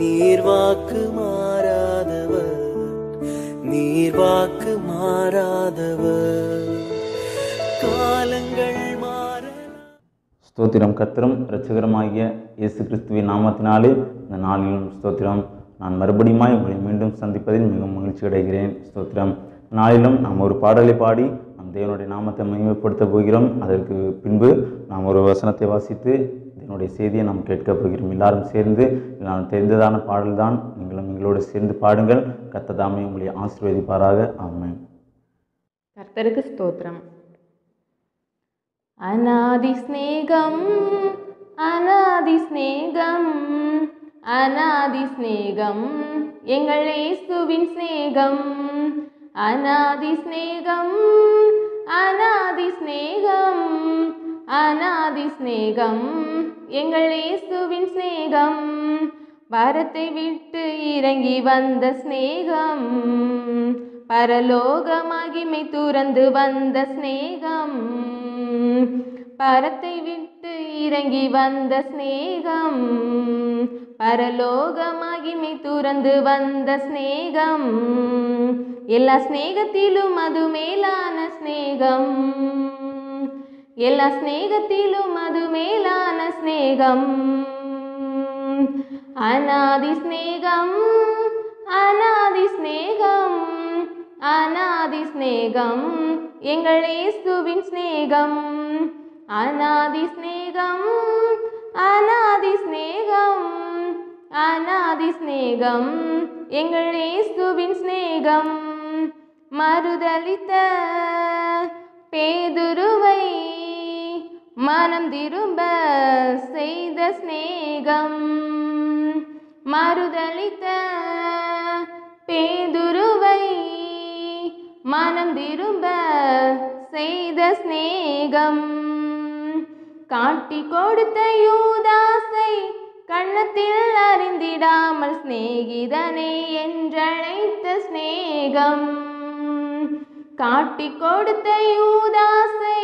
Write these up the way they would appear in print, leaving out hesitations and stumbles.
நீர் வாக்கு மாறாதவர், நீர் வாக்கு மாறாதவர். காலங்கள் மாற ஸ்தோத்திரம். கர்த்தரும் இரட்சகருமாகிய இயேசு கிறிஸ்துவின் நாமத்தினாலே இந்த நாளிலும் ஸ்தோத்திரம். நான் மறுபடியும் உங்களை மீண்டும் சந்திப்பதில் மிகவும் மகிழ்ச்சி அடைகிறேன். ஸ்தோத்திரம். நாளிலும் நாம் ஒரு பாடலை பாடி நம் தேவனுடைய நாமத்தை மகிமைப்படுத்த போகிறோம். அதற்கு பின்பு நாம் ஒரு வசனத்தை வாசித்து தேவனுடைய செய்தியை நாம் கேட்கப் போகிறோம். எல்லாரும் சேர்ந்து நான் தெரிந்ததான பாடல்தான். நீங்களும் எங்களோடு சேர்ந்து பாடுங்கள். கர்த்தர் தாமே உங்களை ஆசீர்வதிப்பாராக. ஆமென். கர்த்தருக்கு ஸ்தோத்திரம். அநாதி ஸ்நேகம், அநாதி ஸ்நேகம், அநாதி ஸ்நேகம், எங்கள் இயேசுவின் ஸ்நேகம். அநாதி ஸ்நேகம், அநாதி ஸ்நேகம், அநாதி ஸ்நேகம், எங்கள் இயேசுவின் ஸ்நேகம். பாரத்தை விட்டு இறங்கி வந்த ஸ்நேகம், பரலோக மகிமை துறந்து வந்த ஸ்நேகம். பரத்தை விட்டு இறங்கி வந்த ஸ்நேகம், பரலோக மகிமை துறந்து வந்த ஸ்நேகம். எல்லா ஸ்நேகத்திலும் அது மேலான ஸ்நேகம், எல்லா ஸ்நேகத்திலும் அது மேலான ஸ்நேகம். அநாதி ஸ்நேகம், அநாதி ஸ்நேகம், அநாதி ஸ்நேகம், எங்கள் இயேசுவின் ஸ்நேகம். அநாதி ஸ்நேகம், அநாதி ஸ்நேகம், அநாதி ஸ்நேகம், எங்கள் இயேசுவின் ஸ்நேகம். மறுதலித்த பேதுருவை மனம் திரும்ப செய்த ஸ்நேகம். மறுதலித்த பேதுருவை மனம் திரும்ப செய்த ஸ்நேகம். காட்டி கொடுத்த யூதாசை கண்ணத்தில் அறிந்திடாமல் சிநேகிதனை என்றழைத்த ஸ்நேகம். காட்டி கொடுத்த யூதாசை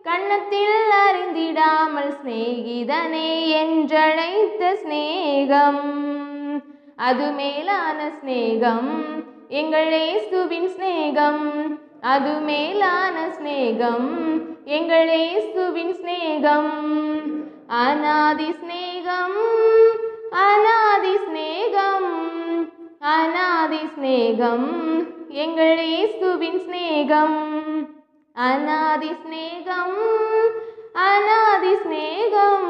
கண்ணத்தில் அறிந்திடாமல் சிநேகிதனை என்றழைத்த ஸ்நேகம். அது மேலான ஸ்நேகம், எங்கள் இயேசுவின் ஸ்நேகம். அது மேலான ஸ்நேகம், எங்கள் இயேசுவின் ஸ்நேகம். அநாதி ஸ்நேகம், அநாதி ஸ்நேகம், அநாதி ஸ்நேகம், எங்கள் இயேசுவின் ஸ்நேகம். அநாதி ஸ்நேகம், அநாதி ஸ்நேகம்,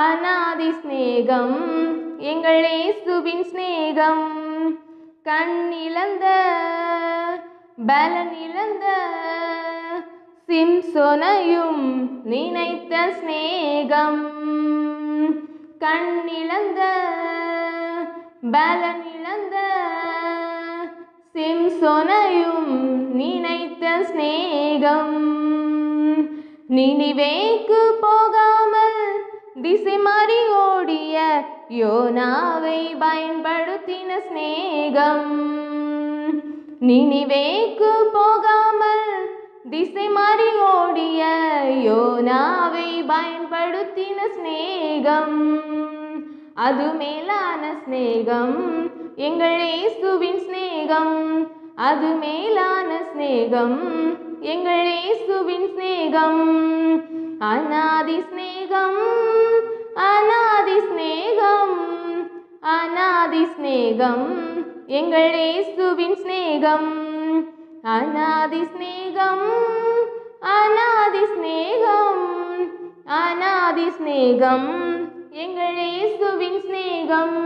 அநாதி ஸ்நேகம், எங்கள் இயேசுவின் ஸ்நேகம். கண்ணிழந்த பலனிழந்த சிம்சோனையும் நினைத்த ஸ்நேகம். கண்ணிழந்த பலனிழந்த சிம்சோனையும் நினைத்த ஸ்நேகம். நினிவேக்கு போகாமல் திசை மாறி ஓடிய யோனாவை பயன்படுத்தின ஸ்நேகம். நினிவேக்கு போகாமல் திசை மாறி ஓடிய யோனாவை பயன்படுத்தின ஸ்நேகம். அது மேலான ஸ்நேகம், எங்கள் இயேசுவின் ஸ்நேகம். அது மேலான ஸ்நேகம், எங்கள் இயேசுவின் ஸ்நேகம். அநாதி ஸ்நேகம், அநாதி ஸ்நேகம், அநாதி ஸ்நேகம், எங்கள் இயேசுவின் ஸ்நேகம். அநாதி ஸ்நேகம், அநாதி ஸ்நேகம், அநாதி ஸ்நேகம், எங்கள் இயேசுவின் ஸ்நேகம்.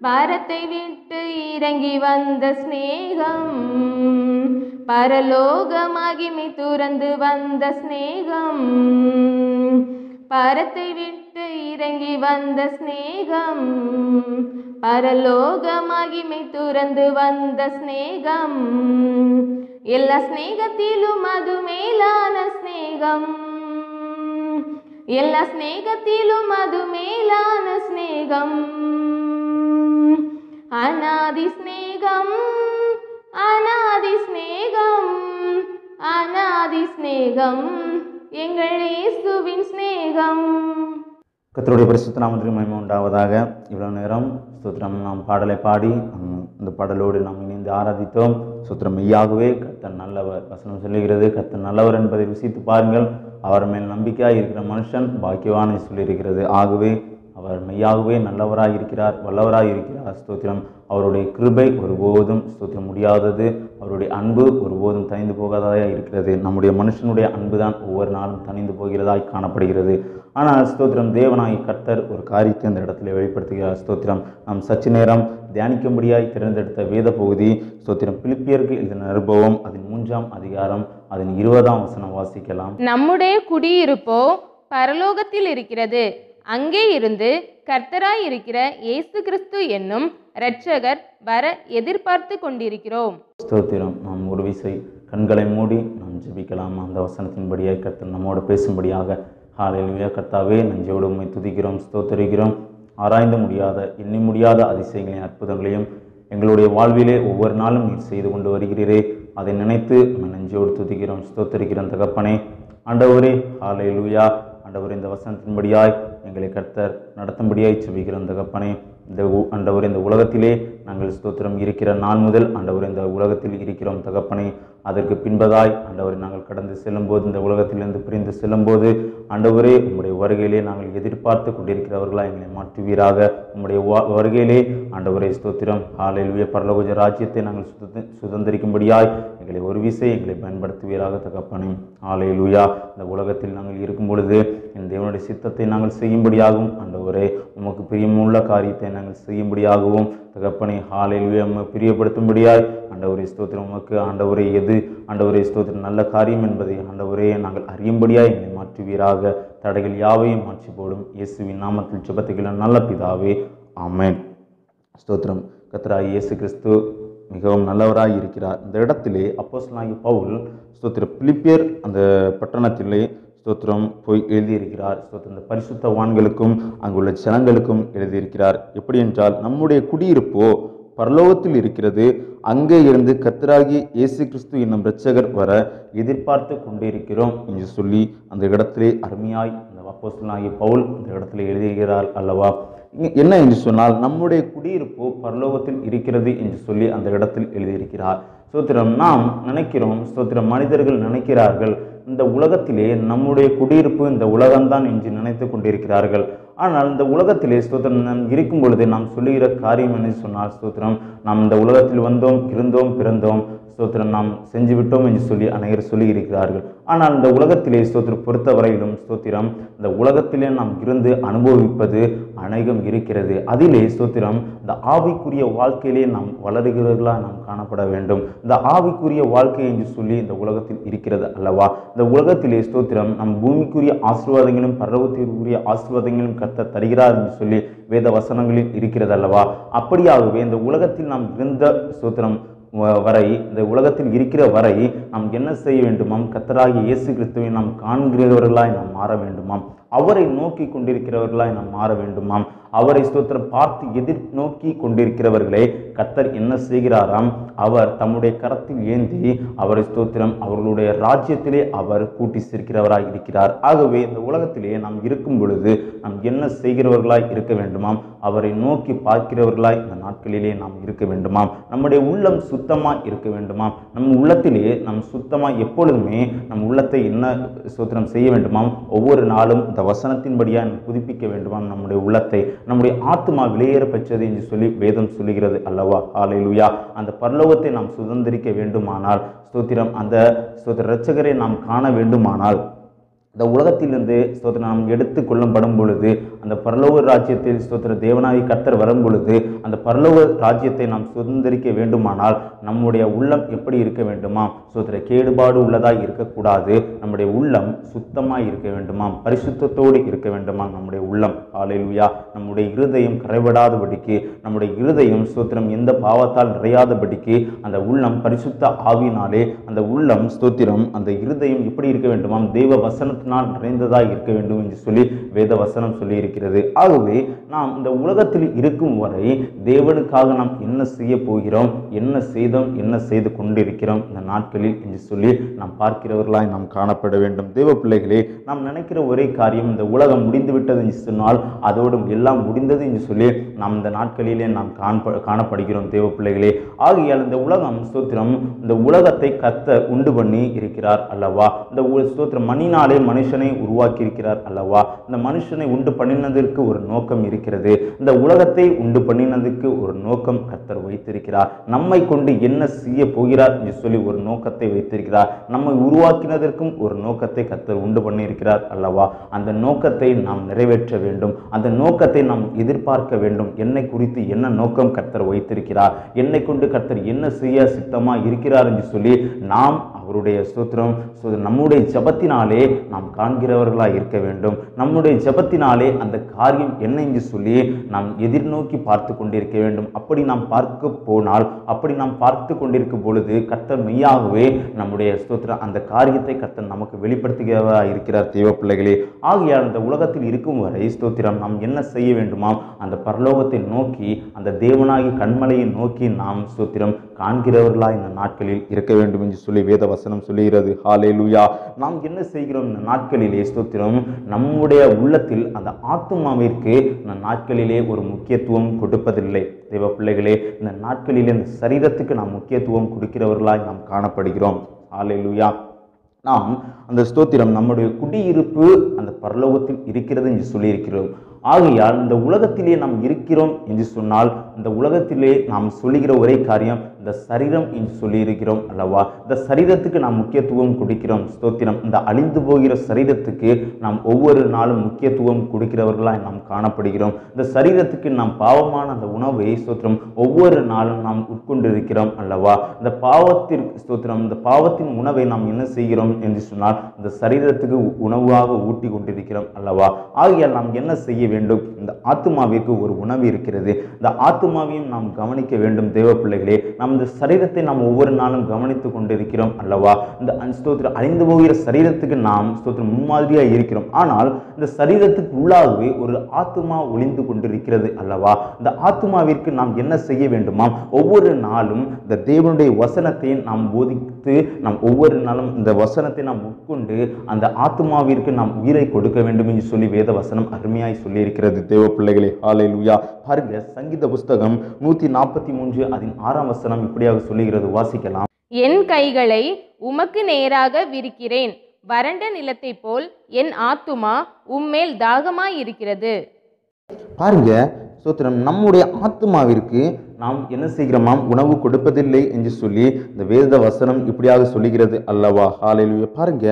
பாரத்தை விட்டு இறங்கி வந்த ஸ்நேகம், பரலோக மகிமை துறந்து வந்த ஸ்நேகம். பரத்தை விட்டு இறங்கி வந்த ஸ்நேகம், பரலோக மகிமை துறந்து வந்த ஸ்நேகம். எல்லா ஸ்நேகத்திலும் அது மேலான ஸ்நேகம், எல்லா ஸ்நேகத்திலும் அது மேலான ஸ்நேகம். அநாதி ஸ்நேகம், அநாதி ஸ்நேகம், அநாதி ஸ்நேகம், எங்கள் இயேசுவின் ஸ்நேகம். கர்த்தருடைய பரிசுத்த நாமத்திற்கு மகிமை உண்டாவதாக. இவ்வளவு நேரம் ஸ்தோத்திரம் நாம் பாடலை பாடி இந்த பாடலோடு நாம் இணைந்து ஆராதித்தோம். ஸ்தோத்திரம். மெய்யாகவே கர்த்தர் நல்லவர். வசனம் சொல்லுகிறது, கர்த்தர் நல்லவர் என்பதை ருசித்து பாருங்கள், அவர் மேல் நம்பிக்கையாக இருக்கிற மனுஷன் பாக்கியவானை சொல்லியிருக்கிறது. ஆகவே அவர் மெய்யாகவே நல்லவராய் இருக்கிறார், வல்லவராய் இருக்கிறார். ஸ்தோத்திரம். அவருடைய கிருபை ஒருபோதும் ஸ்தோத்திரம் முடியாதது, அவருடைய அன்பு ஒருபோதும் தனிந்து போகாததாக இருக்கிறது. நம்முடைய மனுஷனுடைய அன்பு தான் ஒவ்வொரு நாளும் தனிந்து போகிறதாய் காணப்படுகிறது. ஆனால் ஸ்தோத்திரம், தேவனாய் கர்த்தர் ஒரு காரியத்தை அந்த இடத்துல வெளிப்படுத்துகிறார். ஸ்தோத்திரம். நாம் சற்று நேரம் தியானிக்கும்படியாய் தேர்ந்தெடுத்த வேத பகுதி ஸ்தோத்திரம் பிலிப்பியருக்கு எழுதின நிருபம் அதன் 3ஆம் அதிகாரம் அதன் 20ஆம் வசனம் வாசிக்கலாம். நம்முடைய குடியிருப்போ பரலோகத்தில் இருக்கிறது, அங்கே இருந்து கர்த்தராய் இருக்கிற இயேசு கிறிஸ்து என்னும் இரட்சகர் வர எதிர்பார்த்து கொண்டிருக்கிறோம். ஸ்தோத்திரம். நாம் ஒரு விசை கண்களை மூடி நாம் ஜெபிக்கலாம். அந்த வசனத்தின்படியாய் கர்த்தர் நம்மோடு பேசும்படியாக. ஹல்லேலூயா. கர்த்தாவே, நஞ்சோடு உம்மை துதிக்கிறோம், ஸ்தோத்தரிக்கிறோம். ஆராய்ந்து முடியாத எண்ணி முடியாத அதிசயங்களையும் அற்புதங்களையும் எங்களுடைய வாழ்விலே ஒவ்வொரு நாளும் நீர் செய்து கொண்டு வருகிறீரே, அதை நினைத்து உம்மை நஞ்சோடு துதிக்கிறோம், ஸ்தோத்தரிக்கிறோம் தகப்பனே. ஆண்டவரே, ஹல்லேலூயா. ஆண்டவர், இந்த வசனத்தின்படியாய் எங்களை கர்த்தர் நடத்தும்படியாய் ஜெபிக்கிறோம் தகப்பனே. ஆண்டவர், இந்த உலகத்திலே நாங்கள் ஸ்தோத்திரம் இருக்கிற நாள் முதல் ஆண்டவர் இந்த உலகத்தில் இருக்கிறோம் தகப்பனே. அதற்கு பின்பதாய் ஆண்டவரை நாங்கள் கடந்து செல்லும்போது, இந்த உலகத்திலிருந்து பிரிந்து செல்லும்போது ஆண்டவரே, உம்முடைய வருகையிலே நாங்கள் எதிர்பார்த்து கொண்டிருக்கிறவர்களாக எங்களை மாற்றுவீராக. உம்முடைய வருகையிலே ஆண்டவரே ஸ்தோத்திரம், ஹல்லேலூயா, பரலோக ராஜ்யத்தை நாங்கள் சுதந்திரிக்கும்படியாய் எங்களை ஒரு விசை எங்களை பயன்படுத்துவீராக தகப்பனே. ஹல்லேலூயா. இந்த உலகத்தில் நாங்கள் இருக்கும் பொழுது என் தேவனுடைய சித்தத்தை நாங்கள் செய்யும்படியாகவும் ஆண்டவரே, உமக்கு பிரியமுள்ள காரியத்தை நாங்கள் செய்யும்படியாகவும் தகப்பனே. ஹல்லேலூயா. பிரியப்படுத்தும்படியாய் ஆண்டவரே ஸ்தோத்திரம், உமக்கு ஆண்டவரே எது ஆண்டவரே ஸ்தோத்திரம் நல்ல காரியம் என்பதை ஆண்டவரே நாங்கள் அறியும்படியாய் எங்களை மாற்றுவீராக. தடைகள் யாவையும் மாற்றி போடும் இயேசுவின் நாமத்தில் ஜெபத்துக்களை நல்ல பிதாவே, ஆமென். ஸ்தோத்திரம். கர்த்தராகிய இயேசு கிறிஸ்து மிகவும் நல்லவராய் இருக்கிறார். இந்த இடத்திலே அப்போஸ்தலனாகிய பவுல் ஸ்தோத்திரம் பிலிப்பியர் அந்த பட்டணத்திலே ஸ்தோத்திரம் போய் எழுதியிருக்கிறார். ஸ்தோத்திரம். இந்த பரிசுத்தவான்களுக்கும் அங்குள்ள ஜனங்களுக்கும் எழுதியிருக்கிறார். எப்படி என்றால், நம்முடைய குடியிருப்போ பரலோகத்தில் இருக்கிறது, அங்கே இருந்து கர்த்தராகிய இயேசு கிறிஸ்து என்னும் இரட்சகர் வர எதிர்பார்த்து கொண்டிருக்கிறோம் என்று சொல்லி அந்த இடத்திலே அருமையாய் அந்த அப்போஸ்தலனாகிய பவுல் இந்த இடத்திலே எழுதுகிறார் அல்லவா. என்ன என்று சொன்னால், நம்முடைய குடியிருப்பு பரலோகத்தில் இருக்கிறது என்று சொல்லி அந்த இடத்தில் எழுதியிருக்கிறார். ஸ்தோத்திரம். நாம் நினைக்கிறோம், ஸ்தோத்திரம், மனிதர்கள் நினைக்கிறார்கள் இந்த உலகத்திலே நம்முடைய குடியிருப்பு இந்த உலகம்தான் என்று நினைத்து கொண்டிருக்கிறார்கள். ஆனால் இந்த உலகத்திலே ஸ்தோத்திரம் நாம் இருக்கும் பொழுது நாம் சொல்லுகிற காரியம் என்று சொன்னால், ஸ்தோத்திரம், நாம் இந்த உலகத்தில் வந்தோம், இருந்தோம், பிறந்தோம், ஸ்தோத்திரம், நாம் செஞ்சு விட்டோம் என்று சொல்லி அனைவரும் சொல்லி இருக்கிறார்கள். ஆனால் இந்த உலகத்திலே ஸ்தோத்திரம் பொறுத்தவரையிலும் ஸ்தோத்திரம், இந்த உலகத்திலே நாம் இருந்து அனுபவிப்பது அநேகம் இருக்கிறது. அதிலே ஸ்தோத்திரம், இந்த ஆவிக்குரிய வாழ்க்கையிலே நாம் வளருகிறவர்களாக நாம் காணப்பட வேண்டும். இந்த ஆவிக்குரிய வாழ்க்கை என்று சொல்லி இந்த உலகத்தில் இருக்கிறது அல்லவா. இந்த உலகத்திலே ஸ்தோத்திரம் நம் பூமிக்குரிய ஆசீர்வாதங்களும் பரலோகத்திற்குரிய ஆசீர்வாதங்களும் கர்த்தர் தருகிறார் என்று சொல்லி வேத வசனங்களில் இருக்கிறது அல்லவா. அப்படியாகவே இந்த உலகத்தில் நாம் இருந்த ஸ்தோத்திரம் வரை, இந்த உலகத்தில் இருக்கிற வரை நாம் என்ன செய்ய வேண்டுமாம்? கர்த்தராகிய இயேசு கிறிஸ்துவை நாம் காண்கிறவர்களாய் நாம் மாற வேண்டுமாம். அவரை நோக்கி கொண்டிருக்கிறவர்களாய் நாம் மாற வேண்டுமாம். அவரை ஸ்தோத்திரம் பார்த்து எதிர் நோக்கி கொண்டிருக்கிறவர்களே கர்த்தர் என்ன செய்கிறாராம்? அவர் தம்முடைய கரத்தில் ஏந்தி அவரை ஸ்தோத்திரம் அவர்களுடைய ராஜ்யத்திலே அவர் கூட்டி சேர்க்கிறவராய் இருக்கிறார். ஆகவே இந்த உலகத்திலே நாம் இருக்கும் பொழுது நாம் என்ன செய்கிறவர்களாய் இருக்க வேண்டுமாம்? அவரை நோக்கி பார்க்கிறவர்களாய் இந்த நாட்களிலே நாம் இருக்க வேண்டுமாம். நம்முடைய உள்ளம் சுத்தமாய் இருக்க வேண்டுமாம். நம் உள்ளத்திலே நம் சுத்தமாய் எப்பொழுதுமே நம் உள்ளத்தை என்ன ஸ்தோத்திரம் செய்ய வேண்டுமாம்? ஒவ்வொரு நாளும் இந்த வசனத்தின்படியாக புதுப்பிக்க வேண்டுமாம். நம்முடைய உள்ளத்தை, நம்முடைய ஆத்மா விலையேற பெற்றது என்று சொல்லி வேதம் சொல்லுகிறது அல்லவா. ஹல்லேலூயா. அந்த பரலோகத்தை நாம் சுதந்திரிக்க வேண்டுமானால், ஸ்தோத்திரம், அந்த ஸ்தோத்திர இரட்சகரை நாம் காண வேண்டுமானால், இந்த உலகத்திலிருந்து ஸ்தோத்திரம் நாம் எடுத்து கொள்ளப்படும் பொழுது அந்த பரலோக ராஜ்யத்தில் ஸ்தோத்திர தேவனாகிய கர்த்தர் வரும் பொழுது அந்த பரலோக ராஜ்யத்தை நாம் சுதந்திரிக்க வேண்டுமானால் நம்முடைய உள்ளம் எப்படி இருக்க வேண்டுமாம்? ஸ்தோத்திர கேடுபாடு உள்ளதாய் இருக்கக்கூடாது. நம்முடைய உள்ளம் சுத்தமாய் இருக்க வேண்டுமாம், பரிசுத்தத்தோடு இருக்க வேண்டுமாம் நம்முடைய உள்ளம். ஹல்லேலூயா. நம்முடைய இருதயம் கரைபடாதபடிக்கு, நம்முடைய இருதயம் ஸ்தோத்திரம் எந்த பாவத்தால் நிறையாதபடிக்கு அந்த உள்ளம் பரிசுத்த ஆவினாலே அந்த உள்ளம் ஸ்தோத்திரம் அந்த இருதயம் எப்படி இருக்க வேண்டுமாம்? தெய்வ வசன நிறைந்ததாக இருக்க வேண்டும் என்று சொல்லி வேத வசனம் சொல்லி கொண்டிருக்கிறது. ஆகவே நாம் இந்த உலகத்தில் இருக்கும் வரை தேவனுக்காக நாம் என்ன செய்ய போகிறோம், என்ன செய்தோம், என்ன செய்து கொண்டிருக்கிறோம் இந்த நாட்களில் என்று சொல்லி நாம் பார்க்கிறவர்களாய் நாம் காணப்பட வேண்டும். தேவ பிள்ளைகளே, நாம் நினைக்கிற ஒரே காரியம் இந்த உலகம் முடிந்து விட்டது என்று சொன்னால் அதோடு எல்லாம் முடிந்தது என்று சொல்லி நாம் இந்த நாட்களிலே நாம் காணப்படுகிறோம். தேவ பிள்ளைகளே, ஆகையால் இந்த உலகம் ஸ்தோத்திரம், இந்த உலகத்தை கர்த்தர் உண்டு பண்ணி இருக்கிறார் அல்லவா. இந்த ஸ்தோத்திரம் மண்ணினாலே மனுஷனை உருவாக்கி இருக்கிறார் அல்லவா. இந்த மனுஷனை உண்டு பண்ணினதற்கு ஒரு நோக்கம் இருக்கிறது. இந்த உலகத்தை உண்டு பண்ணினதுக்கு ஒரு நோக்கம் கர்த்தர் வைத்திருக்கிறார். நம்மை கொண்டு என்ன செய்ய போகிறார் என்று சொல்லி ஒரு நோக்கத்தை வைத்திருக்கிறார். நம்மை உருவாக்கினதற்கும் ஒரு நோக்கத்தை கர்த்தர் உண்டு பண்ணி இருக்கிறார் அல்லவா. அந்த நோக்கத்தை நாம் நிறைவேற்ற வேண்டும். அந்த நோக்கத்தை நாம் எதிர்பார்க்க வேண்டும். என்னை குறித்து என்ன நோக்கம் கர்த்தர் வைத்திருக்கிறார், என்னை கொண்டு கர்த்தர் என்ன செய்ய சித்தமா இருக்கிறார் என்று சொல்லி நாம் அவருடைய ஸ்தோத்திரம் நம்முடைய ஜெபத்தினாலே நாம் காண்கிறவர்களாக இருக்க வேண்டும். நம்முடைய ஜெபத்தினாலே அந்த காரியம் என்ன என்று சொல்லி நாம் எதிர்நோக்கி பார்த்து கொண்டிருக்க வேண்டும். அப்படி நாம் பார்க்க போனால், அப்படி நாம் பார்த்து கொண்டிருக்கும் பொழுது கர்த்தர் மெய்யாகவே நம்முடைய ஸ்தோத்திரம் அந்த காரியத்தை கர்த்தர் நமக்கு வெளிப்படுத்துகிறவராக இருக்கிறார். தேவ பிள்ளைகளே, ஆகையால் அந்த உலகத்தில் இருக்கும் வரை ஸ்தோத்திரம் நாம் என்ன செய்ய வேண்டுமாம், அந்த பரலோகத்தை நோக்கி, அந்த தேவனாகி கண்மலையை நோக்கி நாம் ஸ்தோத்திரம் காண்கிறவர்களாக இந்த நாட்களில் இருக்க வேண்டும் என்று சொல்லி வேத வசனம் சொல்லுகிறது. ஹல்லேலூயா. நாம் என்ன செய்கிறோம் இந்த நாட்களிலே ஸ்தோத்திரம், நம்முடைய உள்ளத்தில் அந்த ஆத்துமாவிற்கு இந்த நாட்களிலே ஒரு முக்கியத்துவம் கொடுப்பதில்லை. தேவ பிள்ளைகளே, இந்த நாட்களிலே இந்த சரீரத்துக்கு நாம் முக்கியத்துவம் கொடுக்கிறவர்களாய் நாம் காணப்படுகிறோம். ஹல்லேலூயா. நாம் அந்த ஸ்தோத்திரம் நம்முடைய குடியிருப்பு அந்த பரலோகத்தில் இருக்கிறது என்று சொல்லியிருக்கிறோம். ஆகையால் இந்த உலகத்திலே நாம் இருக்கிறோம் என்று சொன்னால், இந்த உலகத்திலே நாம் சொல்லுகிற ஒரே காரியம் இந்த சரீரம் என்று சொல்லியிருக்கிறோம் அல்லவா. இந்த சரீரத்துக்கு நாம் முக்கியத்துவம் கொடுக்கிறோம். ஸ்தோத்திரம், இந்த அழிந்து போகிற சரீரத்துக்கு நாம் ஒவ்வொரு நாளும் முக்கியத்துவம் கொடுக்கிறவர்களாய் நாம் காணப்படுகிறோம். இந்த சரீரத்துக்கு நாம் பாவமான அந்த உணவை ஸ்தோத்திரம் ஒவ்வொரு நாளும் நாம் உட்கொண்டிருக்கிறோம் அல்லவா. இந்த பாவத்திற்கு ஸ்தோத்திரம், இந்த பாவத்தின் உணவை நாம் என்ன செய்கிறோம் என்று சொன்னால் இந்த சரீரத்துக்கு உணவாக ஊட்டி கொண்டிருக்கிறோம் அல்லவா. ஆகையால் நாம் என்ன செய்ய வேண்டும், இந்த ஆத்துமாவிற்கு ஒரு உணவு இருக்கிறது. இந்த ஆத்துமாவையும் நாம் கவனிக்க வேண்டும். தேவ பிள்ளைகளே, நாம் இந்த சரீரத்தை நாம் ஒவ்வொரு நாளும் கவனித்துக் கொண்டிருக்கிறோம் அல்லவா. இந்த ஸ்தோத்திரம் அழிந்து போகிற சரீரத்துக்கு நாம் ஸ்தோத்திரம் முன்மாதிரியாக இருக்கிறோம். ஆனால் இந்த சரீரத்துக்கு உள்ளாகவே ஒரு ஆத்துமா ஒளிந்து கொண்டிருக்கிறது அல்லவா. இந்த ஆத்துமாவிற்கு நாம் என்ன செய்ய வேண்டுமா, ஒவ்வொரு நாளும் இந்த தேவனுடைய வசனத்தை நாம் போதித்து, நாம் ஒவ்வொரு நாளும் இந்த வசனத்தை நாம் உட்கொண்டு அந்த ஆத்துமாவிற்கு நாம் உயிரை கொடுக்க வேண்டும் என்று சொல்லி வேத வசனம் அருமையாய் சொல்லி இருக்கிறது. தேவ பிள்ளைகளே, ஹல்லேலூயா. பாருங்க, சங்கீத புஸ்தகம் 143 அதன் 6ஆம் வசனம் இப்படியாக சொல்லுகிறது. வாசிக்கலாம். என் கைகளை உமக்கு நேராக விரிக்கிறேன், வறண்ட நிலத்தை போல் என் ஆத்துமா உம்மேல் தாகமாயிருக்கிறது. பாருங்க, ஸ்தோத்திரம், நம்முடைய ஆத்துமாவிற்கு நாம் என்ன செய்கிறோமாம், உணவு கொடுப்பதில்லை என்று சொல்லி இந்த வேத வசனம் இப்படியாக சொல்லுகிறது அல்லவா. ஹல்லேலூயா. பாருங்க,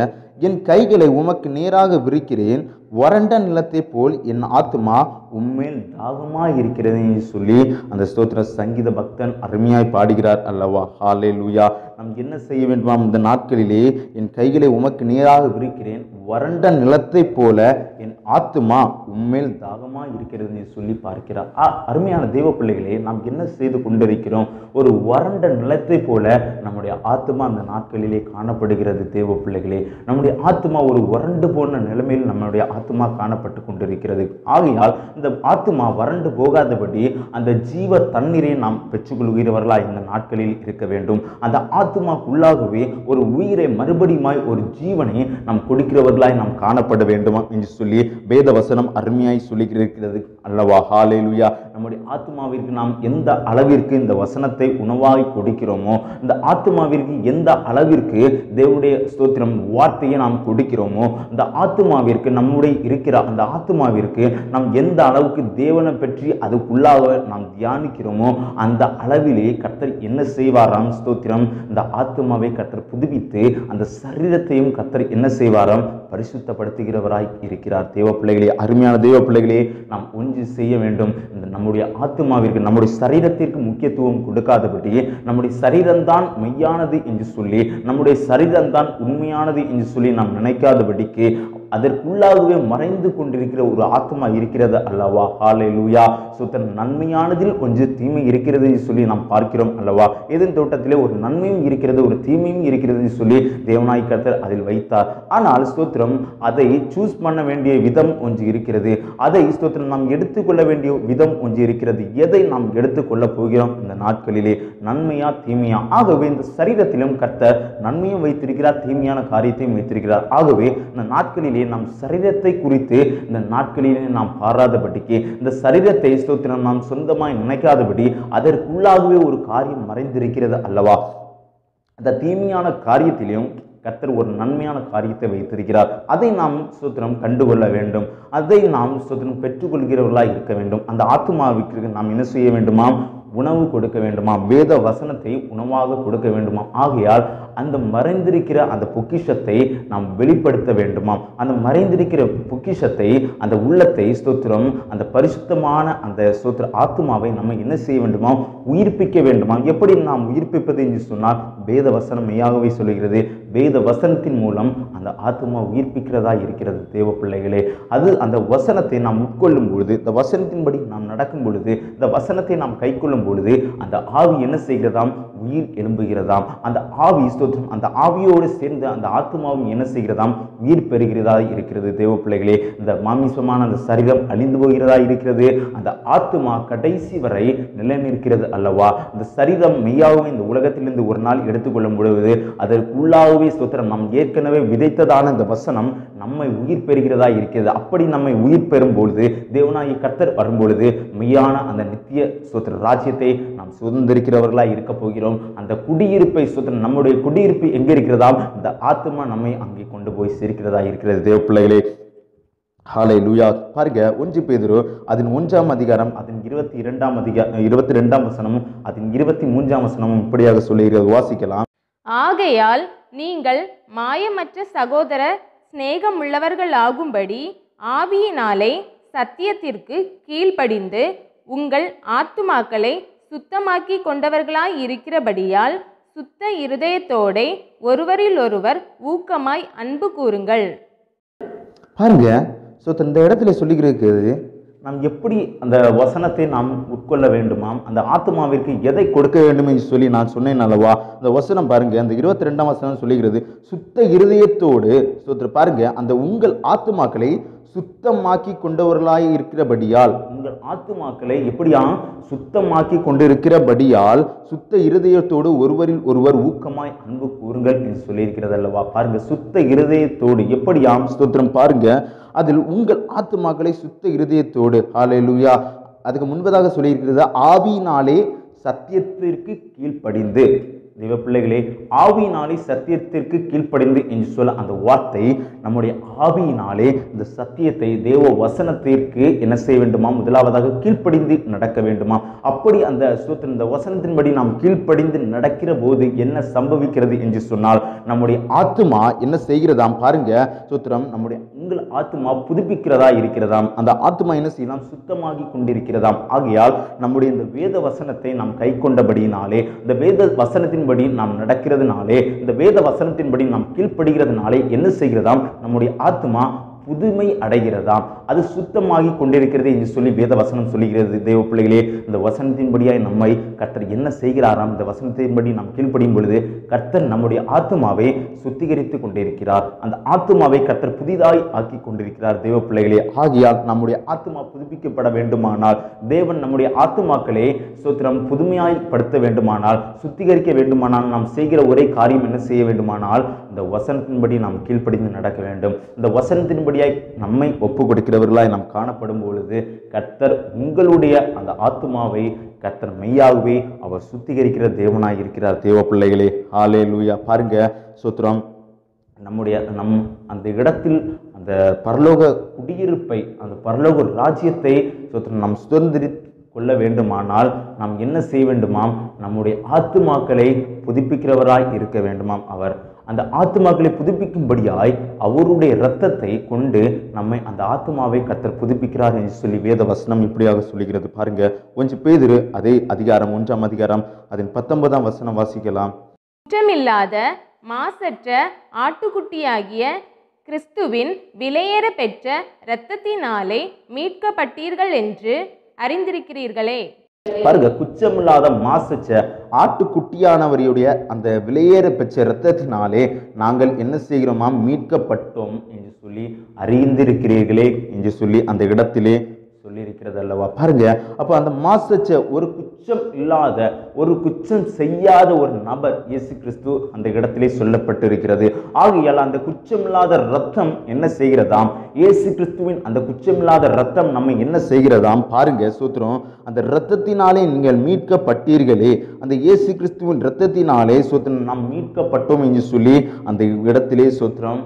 என் கைகளை உமக்கு நேராக விரிக்கிறேன், வறண்ட நிலத்தை போல் என் ஆத்துமா உண்மையில் தாகமாய் இருக்கிறது என்று சொல்லி அந்த ஸ்தோத்திர சங்கீத பக்தன் அருமையாய் பாடுகிறார் அல்லவா. ஹல்லேலூயா. நாம் என்ன செய்ய வேண்டுமாம், இந்த நாட்களிலே என் கைகளை உமக்கு நேராக விரிக்கிறேன், வறண்ட நிலத்தை போல என் ஆத்துமா உண்மையில் தாகமாய் இருக்கிறது என்று சொல்லி பார்க்கிறார். அருமையான தேவ பிள்ளைகளே, நாம் என்ன செய்து கொண்டிருக்கிறோம், ஒரு வறண்ட நிலத்தை போல நம்முடைய ஆத்துமா அந்த நாட்களிலே காணப்படுகிறது. தேவ பிள்ளைகளே, நம்முடைய ஆத்துமா ஒரு வறண்டு போன நிலைமையில் நம்முடைய ஆத்துமா காணப்பட்டு கொண்டிருக்கிறது. ஆகையால் இந்த ஆத்துமா வறண்டு போகாதபடி அந்த ஜீவ தண்ணீரை நாம் பெற்றுக்கொள்கிறவர்களா இந்த நாட்களில் இருக்க வேண்டும். அந்த ஆத்துமாக்குள்ளாகவே ஒரு உயிரை மறுபடியுமாய் ஒரு ஜீவனை நாம் கொடுக்கிறவர்களாய் நாம் காணப்பட வேண்டுமா என்று சொல்லி வேத வசனம் அருமையாய் சொல்லியிருக்கிறது அல்லவா. ஹல்லேலூயா. நம்முடைய ஆத்துமாவிற்கு நாம் எந்த அளவிற்கு இந்த வசனத்தை உணவாய் கொடுக்கிறோமோ, இந்த ஆத்துமாவிற்கு எந்த அளவிற்கு தேவனுடைய ஸ்தோத்திரம் வார்த்தையை நாம் கொடுக்கிறோமோ, இந்த ஆத்துமாவிற்கு நம்முடைய இருக்கிற அந்த ஆத்துமாவிற்கு நாம் எந்த அளவுக்கு தேவனை பற்றி அதுக்குள்ளாக நாம் தியானிக்கிறோமோ அந்த அளவிலே கர்த்தர் என்ன செய்வாராம், ஸ்தோத்திரம், இந்த ஆத்துமாவை கர்த்தர் புதுப்பித்து அந்த சரீரத்தையும் கர்த்தர் என்ன செய்வாராம், பரிசுத்தப்படுத்துகிறவராய் இருக்கிறார். தேவ பிள்ளைகளே, அருமையான தேவ பிள்ளைகளே, நாம் ஒன்று செய்ய வேண்டும். இந்த நம்முடைய ஆத்துமாவிற்கு, நம்முடைய சரீரத்திற்கு முக்கியத்துவம் கொடுக்காதபடி, நம்முடைய சரீரம்தான் மெய்யானது என்று சொல்லி, நம்முடைய சரீரம்தான் உண்மையானது என்று சொல்லி நாம் நினைக்காதபடிக்கு அதற்குள்ளாகவே மறைந்து கொண்டிருக்கிற ஒரு ஆத்மா இருக்கிறது அல்லவா. ஹல்லேலூயா. ஸ்தோத்திரம். நன்மையானதில் கொஞ்சம் தீமை இருக்கிறது என்று சொல்லி நாம் பார்க்கிறோம் அல்லவா. ஏதேன் தோட்டத்திலே ஒரு நன்மையும் இருக்கிறது, ஒரு தீமையும் இருக்கிறது என்று சொல்லி தேவனாய் கர்த்தர் அதில் வைத்தார். ஆனால் ஸ்தோத்திரம், அதை சூஸ் பண்ண வேண்டிய விதம் ஒன்று இருக்கிறது. அதை ஸ்தோத்திரம் நாம் எடுத்துக்கொள்ள வேண்டிய விதம் ஒன்று இருக்கிறது. எதை நாம் எடுத்துக்கொள்ள போகிறோம் இந்த நாட்களிலே, நன்மையா தீமையா? ஆகவே இந்த சரீரத்திலும் கர்த்தர் நன்மையும் வைத்திருக்கிறார், தீமையான காரியத்தையும் வைத்திருக்கிறார். ஆகவே இந்த நாட்களிலே நாம் சரீரத்தை குறித்து இந்த நாட்களிலே நாம் பாராதபடிக்கு, இந்த சரீரத்தை ஸ்தோத்திரம் நாம் சொந்தமாய் நினைக்காதபடி அதற்குள்ளாகவே ஒரு காரியம் மறைந்திருக்கிறது அல்லவா. அந்த தீமையான காரியத்திலும் கர்த்தர் ஒரு நன்மையான காரியத்தை வைத்திருக்கிறார். அதை நாம் ஸ்தோத்திரம் கண்டுகொள்ள வேண்டும். அதை நாம் ஸ்தோத்திரம் பெற்றுக்கொள்கிறவர்களாக இருக்க வேண்டும். அந்த ஆத்துமாவிற்கு நாம் என்ன செய்ய வேண்டுமாம்? உணவு கொடுக்க வேண்டுமாம். வேத வசனத்தை உணவாக கொடுக்க வேண்டுமாம். ஆகையால் அந்த மறைந்திருக்கிற அந்த பொக்கிஷத்தை நாம் வெளிப்படுத்த வேண்டுமாம். அந்த மறைந்திருக்கிற பொக்கிஷத்தை, அந்த உள்ளத்தை ஸ்தோத்திரம், அந்த பரிசுத்தமான அந்த ஸ்தோத்திர ஆத்துமாவை நம்ம என்ன செய்ய வேண்டுமாம்? உயிர்ப்பிக்க வேண்டுமாம். எப்படி நாம் உயிர்ப்பிப்பது என்று சொன்னால், வேத வசனம் மெய்யாகவே சொல்லுகிறது. வேத வசனத்தின் மூலம் அந்த ஆத்துமா உயிர்ப்பிக்கிறதா இருக்கிறது தேவ பிள்ளைகளே. அது அந்த வசனத்தை நாம் உட்கொள்ளும் பொழுது, இந்த வசனத்தின்படி நாம் நடக்கும் பொழுது, இந்த வசனத்தை நாம் கைக்கொள்ளும் பொழுது அந்த ஆவி என்ன செய்கிறதாம்? உயிர் எழும்புகிறதாம். அந்த ஆவி ஸ்தோத்திரம், அந்த ஆவியோடு சேர்ந்து அந்த ஆத்மாவும் என்ன செய்கிறதாம்? உயிர் பெறுகிறதா இருக்கிறது தேவ பிள்ளைகளே. இந்த மாமிசமான அந்த சரீரம் அழிந்து போகிறதா இருக்கிறது. அந்த ஆத்மா கடைசி வரை நிலைநிற்கிறது அல்லவா. இந்த சரீரம் மெய்யாகவே இந்த உலகத்திலிருந்து ஒரு நாள் எடுத்துக்கொள்ளும் பொழுது அதற்குள்ளாகவே ஸ்தோத்திரம் நாம் ஏற்கனவே விதைத்ததான இந்த வசனம் நம்மை உயிர் பெறுகிறதா இருக்கிறது. அப்படி நம்மை உயிர் பெறும் பொழுது, தேவனாகிய கர்த்தர் வரும்பொழுது மெய்யான அந்த நித்திய ஸ்தோத்திர ராஜ்யத்தை நாம் சுதந்திரிக்கிறவர்களாக இருக்க போகிறோம். அந்த குடியிருப்பை ஸ்தோத்திரம், நம்முடைய குடியிருப்பு எங்க இருக்கிறதா? இந்த ஆத்மா நம்மை அங்கே கொண்டு போய் சேர்க்கிறதா இருக்கிறது தேவ பிள்ளைகளே. ஹல்லேலூயா. பாருங்க, 1 பேதுரு அதன் 1ஆம் அதிகாரம் அதன் 22ஆம் வசனமும் அதன் 23ஆம் வசனமும் இப்படியாக சொல்லுகிறது. வாசிக்கலாம். ஆகையால் நீங்கள் மாயமற்ற சகோதர சிநேகமுள்ளவர்கள் ஆகும்படி ஆவியினாலே சத்தியத்திற்கு கீழ்ப்படிந்து உங்கள் ஆத்துமாக்களை சுத்தமாக்கி கொண்டவர்களாய் இருக்கிறபடியால் சுத்த இருதயத்தோடே ஒருவரில் ஒருவர் ஊக்கமாய் அன்பு கூறுங்கள். பாருங்க, இந்த இடத்துல சொல்லிக்கிறது, நாம் எப்படி அந்த வசனத்தை நாம் உட்கொள்ள வேண்டுமாம், அந்த ஆத்மாவிற்கு எதை கொடுக்க வேண்டும் என்று சொல்லி நான் சொன்னேன் அல்லவா. அந்த வசனம் பாருங்க, அந்த 22ஆம் வசனம் சொல்லுகிறது, சுத்த இருதயத்தோடு பாருங்க, அந்த உங்கள் ஆத்துமாக்களை சுத்தமாக்கி கொண்டவர்களாய் இருக்கிறபடியால், உங்கள் ஆத்துமாக்களை எப்படியா சுத்தமாக்கி கொண்டிருக்கிறபடியால் சுத்த இருதயத்தோடு ஒருவரில் ஒருவர் ஊக்கமாய் அன்பு கூறுங்கள் என்று சொல்லியிருக்கிறது அல்லவா. பாருங்க, சுத்த இருதயத்தோடு எப்படியாம் ஸ்தோத்திரம். பாருங்க, அதில் உங்கள் ஆத்துமாக்களை சுத்த இருதயத்தோடு, ஹல்லேலூயா. அதுக்கு முன்பதாக சொல்லியிருக்கிறது, ஆவியினாலே சத்தியத்திற்கு கீழ்ப்படிந்து. தேவ பிள்ளைகளே, ஆவியினாலே சத்தியத்திற்கு கீழ்ப்படிந்து என்று சொல்ல அந்த வார்த்தை, நம்முடைய ஆவியினாலே இந்த சத்தியத்தை, தேவ வசனத்திற்கு என்ன செய்ய வேண்டுமா? முதலாவதாக கீழ்ப்படிந்து நடக்க வேண்டுமா? அப்படி அந்த ஸ்தோத்திரம், இந்த வசனத்தின்படி நாம் கீழ்ப்படிந்து நடக்கிற போது என்ன சம்பவிக்கிறது என்று சொன்னால், நம்முடைய ஆத்துமா என்ன செய்கிறதாம்? பாருங்க ஸ்தோத்திரம், நம்முடைய உங்கள் ஆத்துமா புதுப்பிக்கிறதா இருக்கிறதாம். அந்த ஆத்துமா என்ன செய்யலாம்? சுத்தமாகி கொண்டிருக்கிறதாம். ஆகையால் நம்முடைய இந்த வேத வசனத்தை நாம் கை கொண்டபடியினாலே, இந்த வேத வசனத்தின் நாம் நடக்கிறதுனாலே, இந்த வேத வசனத்தின்படி நாம் கீழ்ப்படுகிறதுனாலே என்ன செய்கிறதாம்? நம்முடைய ஆத்மா புதுமை அடைகிறதாம். அது சுத்தமாகி கொண்டிருக்கிறது என்று சொல்லி வேத வசனம் சொல்லுகிறது. தேவ பிள்ளைகளே, இந்த வசனத்தின்படியாய் நம்மை கர்த்தர் என்ன செய்கிறாராம்? இந்த வசனத்தின்படி நாம் கீழ்ப்படியும் பொழுது கர்த்தர் நம்முடைய ஆத்மாவை சுத்திகரித்து கொண்டிருக்கிறார். அந்த ஆத்மாவை கர்த்தர் புதிதாய் ஆக்கி கொண்டிருக்கிறார். தேவ பிள்ளைகளே, ஆகியால் நம்முடைய ஆத்மா புதுப்பிக்கப்பட வேண்டுமானால், தேவன் நம்முடைய ஆத்மாக்களே ஸ்தோத்திரம் புதுமையாய் படுத்த வேண்டுமானால், சுத்திகரிக்க வேண்டுமானால், நாம் செய்கிற ஒரே காரியம் என்ன செய்ய வேண்டுமானால், இந்த வசனத்தின்படி நாம் கீழ்ப்படிந்து நடக்க வேண்டும். இந்த வசனத்தின்படியாய் நம்மை ஒப்பு கொடுக்கிறவர்களாய் நாம் காணப்படும் பொழுது கர்த்தர் உங்களுடைய அந்த ஆத்துமாவை கர்த்தர் மெய்யாகவே அவர் சுத்திகரிக்கிற தேவனாய் இருக்கிறார். தேவ பிள்ளைகளே, ஹல்லேலூயா. பாருங்க ஸ்தோத்திரம், நம் அந்த இடத்தில் அந்த பரலோக குடியிருப்பை, அந்த பரலோக ராஜ்யத்தை ஸ்தோத்திரம் நாம் சுதந்திரித்து கொள்ள வேண்டுமானால் நாம் என்ன செய்ய வேண்டுமாம்? நம்முடைய ஆத்துமாக்களை புதுப்பிக்கிறவராய் இருக்க வேண்டுமாம். அவர் அந்த ஆத்துமாக்களை புதுப்பிக்கும்படியாய் அவருடைய இரத்தத்தை கொண்டு நம்மை, அந்த ஆத்துமாவை கர்த்தர் புதுப்பிக்கிறார் என்று சொல்லி வேத வசனம் இப்படியாக சொல்லுகிறது. பாருங்க, 1 பேதுரு அதே அதிகாரம் 1ஆம் அதிகாரம் அதன் 19ஆம் வசனம் வாசிக்கலாம். குற்றமில்லாத மாசற்ற ஆட்டுக்குட்டியாகிய கிறிஸ்துவின் விலையேற பெற்ற இரத்தத்தினாலே மீட்கப்பட்டீர்கள் என்று அறிந்திருக்கிறீர்களே. பாருங்க, குற்றமில்லாத மாசச்ச ஆட்டுக்குட்டியானவருடைய அந்த விலையேற பெற்ற இரத்தத்தினாலே நாங்கள் என்ன செய்கிறோமா, மீட்கப்பட்டோம் என்று சொல்லி அறிந்திருக்கிறீர்களே என்று சொல்லி அந்த இடத்திலே சொல்லியிருக்கிறது அல்லவா. பாருங்க, அப்ப அந்த மாசச்ச ஒரு குற்றம் இல்லாத, ஒரு குற்றம் செய்யாத ஒரு நபர் இயேசு கிறிஸ்து அந்த இடத்திலே சொல்லப்பட்டிருக்கிறது. ஆகையால் அந்த குற்றமில்லாத இரத்தம் என்ன செய்கிறதாம், இயேசு கிறிஸ்துவின் அந்த குற்றமில்லாத இரத்தம் நம்ம என்ன செய்கிறதாம். பாருங்க, சூத்திரம், அந்த இரத்தத்தினாலே நீங்கள் மீட்கப்பட்டீர்களே, அந்த இயேசு கிறிஸ்துவின் இரத்தத்தினாலே சூத்திரம் நாம் மீட்கப்பட்டோம் என்று சொல்லி அந்த இடத்திலே சூத்திரம்,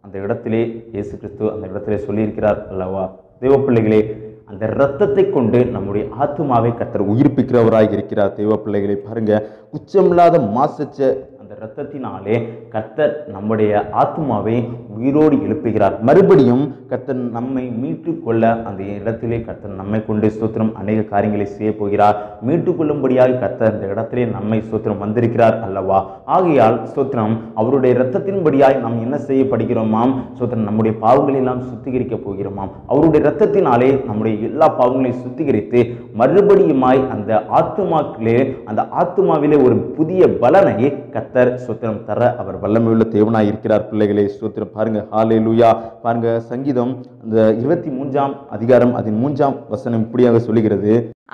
அந்த இடத்திலே இயேசு கிறிஸ்து அந்த இடத்திலே சொல்லியிருக்கிறார் அல்லவா. தேவ பிள்ளைகளே, அந்த இரத்தத்தை கொண்டு நம்முடைய ஆத்துமாவை கர்த்தர் உயிர்ப்பிக்கிறவராக இருக்கிறார். தேவ பிள்ளைகளை பாருங்க, குற்றமில்லாத மாசச்ச அந்த இரத்தத்தினாலே கர்த்தர் நம்முடைய ஆத்துமாவை உயிரோடு எழுப்புகிறார். மறுபடியும் கர்த்தர் நம்மை மீட்டு கொள்ள அந்த இடத்திலே கர்த்தர் நம்மை கொண்டு ஸ்தோத்திரம் அநேக காரியங்களை செய்ய போகிறார். மீட்டுக் கொள்ளும்படியாக கர்த்தர் இந்த இடத்திலே நம்மை ஸ்தோத்திரம் வந்திருக்கிறார் அல்லவா. ஆகையால் ஸ்தோத்திரம், அவருடைய இரத்தத்தின்படியாய் நாம் என்ன செய்யப்படுகிறோமாம், ஸ்தோத்திரம் நம்முடைய பாவங்களை எல்லாம் சுத்திகரிக்க போகிறோமாம். அவருடைய இரத்தத்தினாலே நம்முடைய எல்லா பாவங்களையும் சுத்திகரித்து மறுபடியுமாய் அந்த ஆத்துமாக்களே, அந்த ஆத்துமாவிலே ஒரு புதிய பலனை கர்த்தர் ஸ்தோத்திரம் தர அவர் வல்லமையுள்ள தேவனாய் இருக்கிறார். பிள்ளைகளே ஸ்தோத்திரம் பாருங்க, ஹல்லேலூயா. பாருங்க, சங்கீதம் அந்த 23ஆம் அதிகாரம் அதன் 3ஆம் வசனம் இப்படியாக சொல்லுகிறது,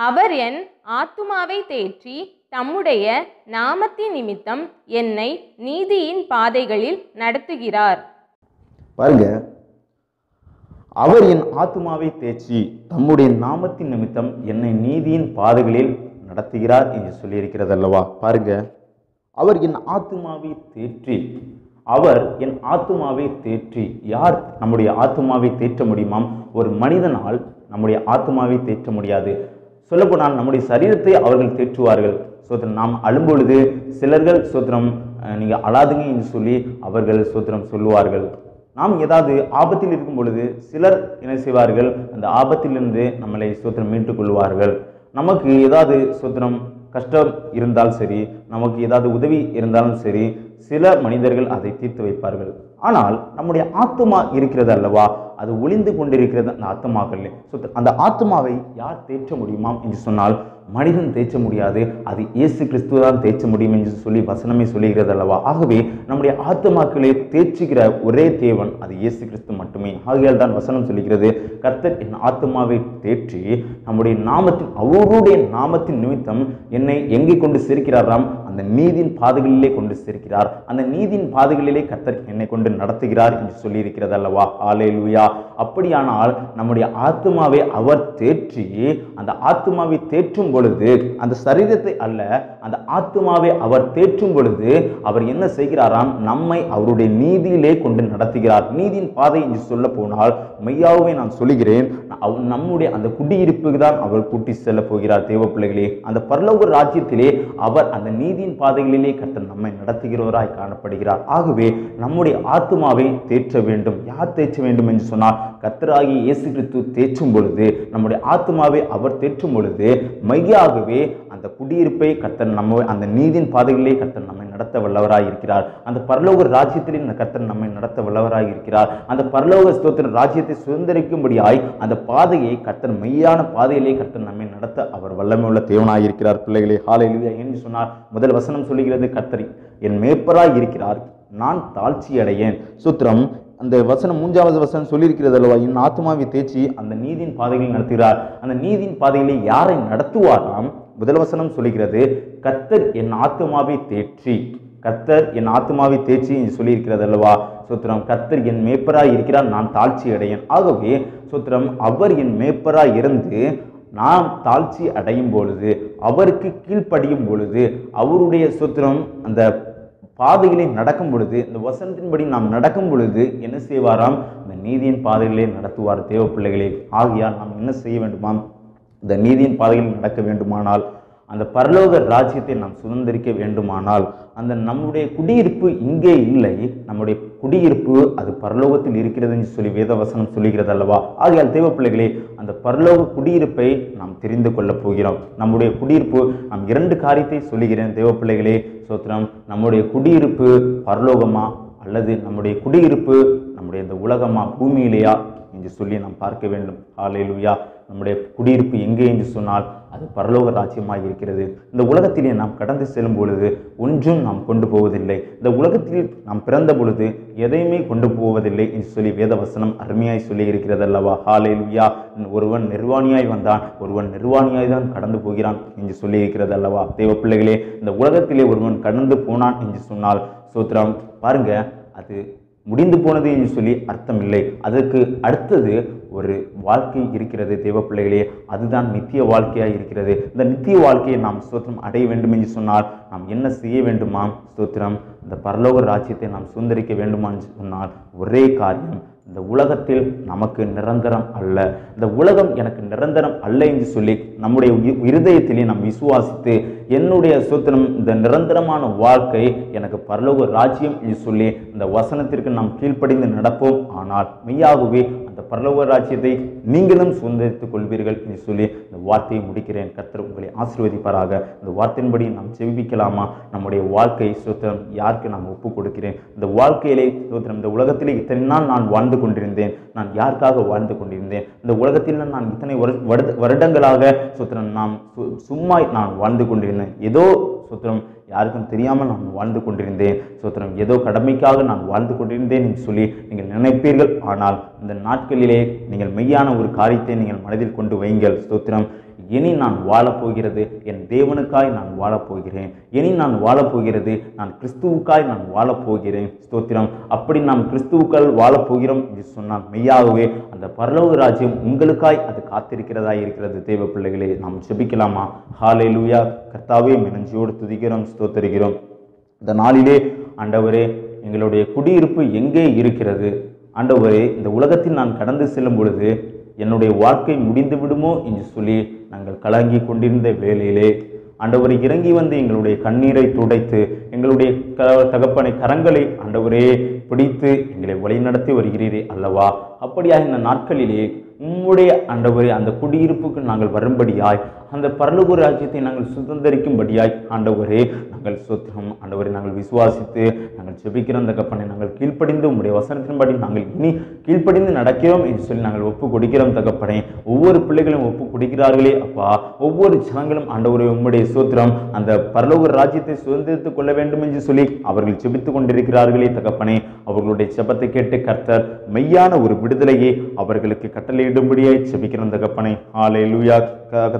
அவர் என் ஆத்துமாவை தேற்றி தம்முடைய நாமத்தின் நிமித்தம் என்னை நீதியின் பாதைகளில் நடத்துகிறார். பாருங்க, அவர் என் ஆத்துமாவை தேற்றி தம்முடைய நாமத்தின் நிமித்தம் என்னை நீதியின் பாதைகளில் நடத்துகிறார் என்று சொல்லியிருக்கிறது அல்லவா. பாருங்க, அவர் என் ஆத்துமாவை தேற்றி, அவர் என் ஆத்துமாவை தேற்றி. யார் நம்முடைய ஆத்துமாவை தேற்ற முடியுமாம்? ஒரு மனிதனால் நம்முடைய ஆத்துமாவை தேற்ற முடியாது. சொல்லப்போனால் நம்முடைய சரீரத்தை அவர்கள் தேற்றுவார்கள். சோத்திரம், நாம் அழும்பொழுது சிலர்கள் சோத்திரம் நீங்கள் அழாதுங்க என்று சொல்லி அவர்கள் சோத்திரம் சொல்லுவார்கள். நாம் ஏதாவது ஆபத்தில் இருக்கும் பொழுது சிலர் என்ன செய்வார்கள், அந்த ஆபத்திலிருந்து நம்மளை சோத்திரம் மீட்டுக் கொள்வார்கள். நமக்கு ஏதாவது சோத்திரம் கஷ்டம் இருந்தால் சரி, நமக்கு ஏதாவது உதவி இருந்தாலும் சரி, சில மனிதர்கள் அதை தீர்த்து வைப்பார்கள். ஆனால் நம்முடைய ஆத்துமா இருக்கிறது அல்லவா, அது ஒளிந்து கொண்டிருக்கிறது அந்த ஆத்மாக்கள். அந்த ஆத்மாவை யார் தேற்ற முடியுமாம் என்று சொன்னால் மனிதன் தேய்ச்ச முடியாது, அது இயேசு கிறிஸ்துவ தான் தேய்ச்ச முடியும் என்று சொல்லி வசனமே சொல்லுகிறது அல்லவா. ஆகவே நம்முடைய ஆத்துமாக்களை தேய்ச்சுகிற ஒரே தேவன் அது இயேசு கிறிஸ்து மட்டுமே. ஆகையால் தான் வசனம் சொல்லுகிறது, கர்த்தர் என் ஆத்துமாவை தேற்றி நம்முடைய நாமத்தின், அவருடைய நாமத்தின் நிமித்தம் என்னை எங்கே கொண்டு சேர்க்கிறாராம், அந்த நீதியின் பாதைகளிலே கொண்டு சேர்க்கிறார். அந்த நீதியின் பாதைகளிலே கர்த்தர் என்னை கொண்டு நடத்துகிறார் என்று சொல்லி இருக்கிறது அல்லவா. ஹல்லேலூயா. அப்படியானால் நம்முடைய ஆத்துமாவை அவர் தேற்றி, அந்த ஆத்துமாவை தேற்றும் பொழுது, அந்த சரீரத்தை அல்ல, அந்த ஆத்துமாவை அவர் தேற்றும் பொழுது அவர் என்ன செய்கிறாராம், நம்மை அவருடைய நீதியிலே கொண்டு நடத்துகிறார். நீதியின் பாதை என்று சொல்ல போனால் மெய்யாவே நான் சொல்லுகிறேன், நம்முடைய அந்த குடியிருப்புக்கு தான் அவர் கூட்டி செல்ல போகிறார். தேவ பிள்ளைகளே, அந்த பரலோக ராஜ்யத்திலே அவர் அந்த நீதியின் பாதைகளிலே கர்த்தர் நம்மை நடத்துகிறவராய் காணப்படுகிறார். ஆகவே நம்முடைய ஆத்துமாவை தேற்ற வேண்டும். யார் தேற்ற வேண்டும் என்று சொன்னால் கர்த்தராகிய இயேசு கிறிஸ்து தேற்றும் பொழுது, நம்முடைய ஆத்துமாவை அவர் தேற்றும் பொழுது மெய்யாகவே அந்த குடியிருப்பை கர்த்தர் நம்ம அந்த நீதியின் பாதைகளிலே கர்த்தர் நம்மை நடத்த வல்லவராய் இருக்கிறார். அந்த பரலோக ராஜ்யத்திலே கர்த்தர் நம்மை நடத்த வல்லவராய் இருக்கிறார். அந்த பரலோக ஸ்தோத்திர ராஜ்யத்தை சுதந்திரிக்கும்படியாய் அந்த பாதையை கர்த்தர் மெய்யான பாதையிலே கர்த்தர் நம்மை நடத்த அவர் வல்லமையுள்ள தேவனாய் இருக்கிறார். பிள்ளைகளே, ஹல்லேலூயா என்று சொன்னார். முதல் வசனம் சொல்லுகிறது, கர்த்தர் என் மேய்ப்பராய் இருக்கிறார், நான் தாழ்ச்சி அடையேன். சூத்திரம் அந்த வசனம் 3வது வசனம் சொல்லியிருக்கிறது அல்லவா, என் ஆத்துமாவை தேய்ச்சி அந்த நீதியின் பாதைகளை நடத்துகிறார். அந்த நீதியின் பாதைகளை யாரை நடத்துவாராம்? முதல் வசனம் சொல்லுகிறது, கர்த்தர் என் ஆத்துமாவை தேற்றி. கர்த்தர் என் ஆத்துமாவை தேய்ச்சி சொல்லியிருக்கிறது அல்லவா. சூத்திரம், கர்த்தர் என் மேய்ப்பராய் இருக்கிறார், நான் தாழ்ச்சி அடையேன். ஆகவே சூத்திரம், அவர் என் மேய்ப்பராய் இருந்து நாம் தாழ்ச்சி அடையும் பொழுது, அவருக்கு கீழ்ப்படியும் பொழுது, அவருடைய சூத்திரம் அந்த பாதைகளை நடக்கும் பொழுது, இந்த வசனத்தின்படி நாம் நடக்கும் பொழுது என்ன செய்வாராம், இந்த நீதியின் பாதைகளே நடத்துவார். தேவ பிள்ளைகளே, ஆகையால் நாம் என்ன செய்ய வேண்டுமாம், இந்த நீதியின் பாதைகளில் நடக்க வேண்டுமானால், அந்த பரலோக ராஜ்யத்தை நாம் சுதந்திரிக்க வேண்டுமானால், அந்த நம்முடைய குடியிருப்பு இங்கே இல்லை, நம்முடைய குடியிருப்பு அது பரலோகத்தில் இருக்கிறது என்று சொல்லி வேதவசனம் சொல்லுகிறது அல்லவா. ஆகையால் தேவ பிள்ளைகளே, அந்த பரலோக குடியிருப்பை நாம் தெரிந்து கொள்ளப் போகிறோம். நம்முடைய குடியிருப்பு, நாம் 2 காரியத்தை சொல்லுகிறேன் தேவ பிள்ளைகளே. சோத்திரம், நம்முடைய குடியிருப்பு பரலோகமா அல்லது நம்முடைய குடியிருப்பு நம்முடைய இந்த உலகமா பூமியிலேயா என்று சொல்லி நாம் பார்க்க வேண்டும். ஹல்லேலூயா. நம்முடைய குடியிருப்பு எங்கே என்று சொன்னால் அது பரலோக ராஜ்யமாக இருக்கிறது. இந்த உலகத்திலே நாம் கடந்து செல்லும் பொழுது ஒன்றும் நாம் கொண்டு போவதில்லை. இந்த உலகத்தில் நாம் பிறந்த பொழுது எதையுமே கொண்டு போவதில்லை என்று சொல்லி வேத வசனம் அருமையாய் சொல்லி இருக்கிறது அல்லவா? ஹல்லேலூயா. ஒருவன் நிர்வாணியாய் வந்தான், ஒருவன் நிர்வாணியாய் தான் கடந்து போகிறான் என்று சொல்லி இருக்கிறது அல்லவா? தேவ பிள்ளைகளே, இந்த உலகத்திலே ஒருவன் கடந்து போனான் என்று சொன்னால் ஸ்தோத்திரம், பாருங்க, அது முடிந்து போனது என்று சொல்லி அர்த்தம் இல்லை. அதற்கு அடுத்தது ஒரு வாழ்க்கை இருக்கிறது தேவ பிள்ளைகளே, அதுதான் நித்திய வாழ்க்கையாக இருக்கிறது. இந்த நித்திய வாழ்க்கையை நாம் ஸ்தோத்திரம் அடைய வேண்டும் என்று சொன்னால் நாம் என்ன செய்ய வேண்டுமாம்? ஸ்தோத்திரம், இந்த பரலோக ராஜ்யத்தை நாம் சுதந்திரிக்க வேண்டுமா என்று சொன்னால் ஒரே காரியம், இந்த உலகத்தில் நமக்கு நிரந்தரம் அல்ல, இந்த உலகம் எனக்கு நிரந்தரம் அல்ல என்று சொல்லி நம்முடைய இருதயத்திலே நாம் விசுவாசித்து என்னுடைய ஸ்தோத்திரம் இந்த நிரந்தரமான வாழ்க்கை எனக்கு பரலோக ராஜ்யம் என்று சொல்லி இந்த வசனத்திற்கு நாம் கீழ்ப்படிந்து நடப்போம். ஆனால் மெய்யாகவே அந்த பரலோக ராஜ்யத்தை நீங்களும் சுதந்திரித்துக் கொள்வீர்கள் என்று சொல்லி இந்த வார்த்தையை முடிக்கிறேன். கர்த்தர் உங்களை ஆசீர்வதிப்பாராக. இந்த வார்த்தையின்படி நாம் செவிக்கலாமா? நம்முடைய வாழ்க்கை ஸ்தோத்திரம் யாருக்கு நாம் ஒப்பு கொடுக்கிறேன்? இந்த வாழ்க்கையிலே ஸ்தோத்திரம், இந்த உலகத்திலே இத்தனை நாள் நான் வாழ்ந்து கொண்டிருந்தேன், நான் யாருக்காக வாழ்ந்து கொண்டிருந்தேன்? இந்த உலகத்தில் நான் இத்தனை வருடங்களாக ஸ்தோத்திரம் நாம் சும்மா நான் வாழ்ந்து கொண்டிருந்தேன், ஏதோ ஸ்தோத்திரம் யாருக்கும் தெரியாமல் நான் வாழ்ந்து கொண்டிருந்தேன், ஸ்தோத்திரம் ஏதோ கடமைக்காக நான் வாழ்ந்து கொண்டிருந்தேன் என்று சொல்லி நீங்கள் நினைப்பீர்கள். ஆனால் இந்த நாட்களிலே நீங்கள் மெய்யான ஒரு காரியத்தை நீங்கள் மனதில் கொண்டு வையுங்கள். ஸ்தோத்திரம், இனி நான் வாழப்போகிறது என் தேவனுக்காய் நான் வாழப்போகிறேன், இனி நான் வாழப்போகிறது நான் கிறிஸ்துவுக்காய் நான் வாழப்போகிறேன். ஸ்தோத்திரம், அப்படி நாம் கிறிஸ்துவுக்கால் வாழப்போகிறோம் என்று சொன்னால் மெய்யாகவே அந்த பரலோக ராஜ்யம் உங்களுக்காய் அது காத்திருக்கிறதா இருக்கிறது. தேவ பிள்ளைகளே, நாம் ஜெபிக்கலாமா? ஹல்லேலூயா. கர்த்தாவே, நெஞ்சோடு துதிக்கிறோம், ஸ்தோத்தரிக்கிறோம். இந்த நாளிலே ஆண்டவரே, எங்களுடைய குடியிருப்பு எங்கே இருக்கிறது? ஆண்டவரே, இந்த உலகத்தில் நான் கடந்து செல்லும் பொழுது என்னுடைய வாழ்க்கை முடிந்து விடுமோ என்று சொல்லி நாங்கள் கலங்கி கொண்டிருந்த வேளையிலே ஆண்டவரை இறங்கி வந்து எங்களுடைய கண்ணீரை துடைத்து எங்களுடைய தகப்பனை கரங்களை ஆண்டவரே பிடித்து எங்களை வழிநடத்தி வருகிறீரே அல்லவா? அப்படியாக இந்த நாட்களிலே உம்முடைய ஆண்டவரே அந்த குடியிருப்புக்கு நாங்கள் வரும்படியாய், அந்த பரலோக ராஜ்யத்தை நாங்கள் சுதந்திரிக்கும்படியாய் ஆண்டவரே நாங்கள் ஸ்தோத்திரம் ஆண்டவரை நாங்கள் விசுவாசித்து நாங்கள் ஜெபிக்கிற அந்த தகப்பனை நாங்கள் கீழ்ப்படிந்து உம்முடைய வசனத்தின்படி நாங்கள் இனி கீழ்ப்படிந்து நடக்கிறோம் என்று சொல்லி நாங்கள் ஒப்பு கொடுக்கிறோம் தகப்பனை. ஒவ்வொரு பிள்ளைகளும் ஒப்பு கொடுக்கிறார்களே அப்பா, ஒவ்வொரு ஜனங்களும் ஆண்டவரே உம்முடைய ஸ்தோத்திரம் அந்த பரலோக ராஜ்யத்தை சுதந்திரித்துக் கொள்ள வேண்டும் என்று சொல்லி அவர்கள் ஜெபித்துக் கொண்டிருக்கிறார்களே தகப்பனை. அவர்களுடைய ஜெபத்தை கேட்டு கர்த்தர் மெய்யான ஒரு விடுதலையை அவர்களுக்கு கட்டளையிடும்படியாய் ஜெபிக்கிற தகப்பனை. ஹல்லேலூயா.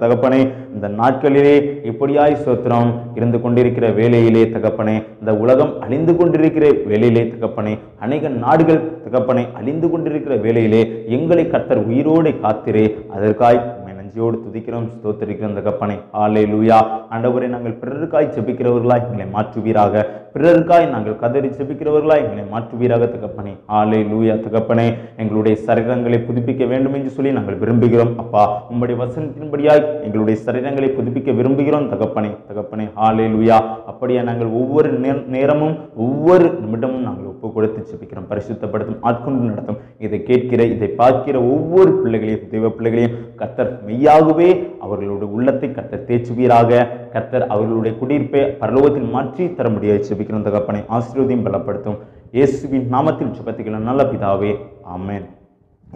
தகப்பனே, இந்த நாட்களிலே இப்படியாய் ஸ்தோத்திரம் இருந்து கொண்டிருக்கிற வேளையிலே தகப்பனே, இந்த உலகம் அழிந்து கொண்டிருக்கிற வேளையிலே தகப்பனே, அநேக நாடுகள் தகப்பனை அழிந்து கொண்டிருக்கிற வேளையிலே எங்களை கர்த்தர் உயிரோடு காத்திரே, அதற்காய் நெஞ்சோடு துதிக்கிறோம், ஸ்தோத்திரிக்கிறோம் தகப்பனை. ஹல்லேலூயா. ஆண்டவரே, நாங்கள் பிறருக்காய் ஜெபிக்கிறவர்களாய் எங்களை மாற்றுவீராக, பிறருக்காய் நாங்கள் கதறி ஜெபிக்கிறவர்களாய் எங்களை மாற்றுவீராக தகப்பனை. ஹல்லேலூயா. தகப்பனே, எங்களுடைய சரீரங்களை புதுப்பிக்க வேண்டும் என்று சொல்லி நாங்கள் விரும்புகிறோம் அப்பா. உம்முடைய வசனத்தின்படியாய் எங்களுடைய சரீரங்களை புதுப்பிக்க விரும்புகிறோம் தகப்பனை. தகப்பனை, ஹல்லேலூயா. அப்படியே நாங்கள் ஒவ்வொரு நேரமும் ஒவ்வொரு நிமிடமும் நாங்கள் ஒப்பு கொடுத்து ஜெபிக்கிறோம். பரிசுத்தப்படுத்தும், ஆட்கொண்டு நடத்தும். இதை கேட்கிற இதை பார்க்கிற ஒவ்வொரு பிள்ளைகளையும் தெய்வ பிள்ளைகளையும் கர்த்தர் மெய்யாகவே அவர்களுடைய உள்ளத்தை கர்த்தர் தேய்ச்சுவீராக. கர்த்தர் அவர்களுடைய குடியிருப்பை பரலோகத்தில் மாற்றி தர முடியாது ஜெபிக்கிறோம் தகப்பனை. ஆசீர்வதியும் பலப்படுத்தும். இயேசுவின் நாமத்தில் ஜெபத்துக்களை நல்ல பிதாவே, ஆமென்.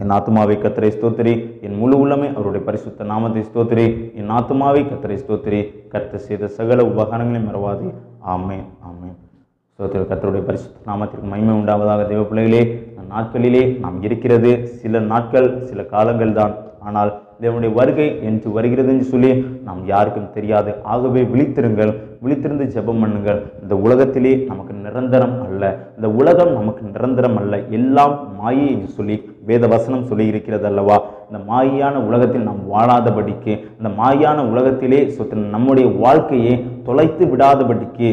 என் ஆத்துமாவை கர்த்தரை ஸ்தோத்திரி, என் முழு உள்ளமே அவருடைய பரிசுத்த நாமத்தை ஸ்தோத்திரி. என் ஆத்துமாவை கர்த்தரை ஸ்தோத்திரி, கர்த்தர் செய்த சகல உபகாரங்களையும் மறவாதே. ஆமென், ஆமென். ஸ்தோத்திர. கர்த்தருடைய பரிசுத்த நாமத்திற்கு மகிமை உண்டாவதாக. தேவ பிள்ளைகளே, நாட்களிலே நாம் இருக்கிறது சில நாட்கள் சில காலங்கள் தான். ஆனால் தேவனுடைய வருகை என்று வருகிறது என்று சொல்லி நாம் யாருக்கும் தெரியாது. ஆகவே விழித்திருங்கள், விழித்திருந்து ஜெபம் பண்ணுங்கள். இந்த உலகத்திலே நமக்கு நிரந்தரம் அல்ல, இந்த உலகம் நமக்கு நிரந்தரம் அல்ல, எல்லாம் மாயை என்று சொல்லி வேத வசனம் சொல்லி இருக்கிறது அல்லவா? இந்த மாயான உலகத்தில் நாம் வாழாதபடிக்கு, இந்த மாயான உலகத்திலே நம்முடைய வாழ்க்கையை தொலைத்து விடாதபடிக்கு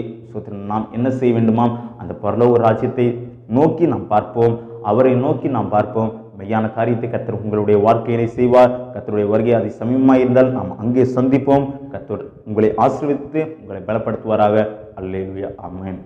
நாம் என்ன செய்ய வேண்டுமாம்? அந்த பரலோக ராஜ்யத்தை நோக்கி நாம் பார்ப்போம், அவரை நோக்கி நாம் பார்ப்போம். மெய்யான காரியத்தை கர்த்தர் உங்களுடைய வாழ்க்கையிலே செய்வார். கர்த்தருடைய வருகை அதை சமீபமாக இருந்தால் நாம் அங்கே சந்திப்போம். கர்த்தர் உங்களை ஆசீர்வதித்து உங்களை பலப்படுத்துவாராக. அல்லேலூயா. ஆமென்.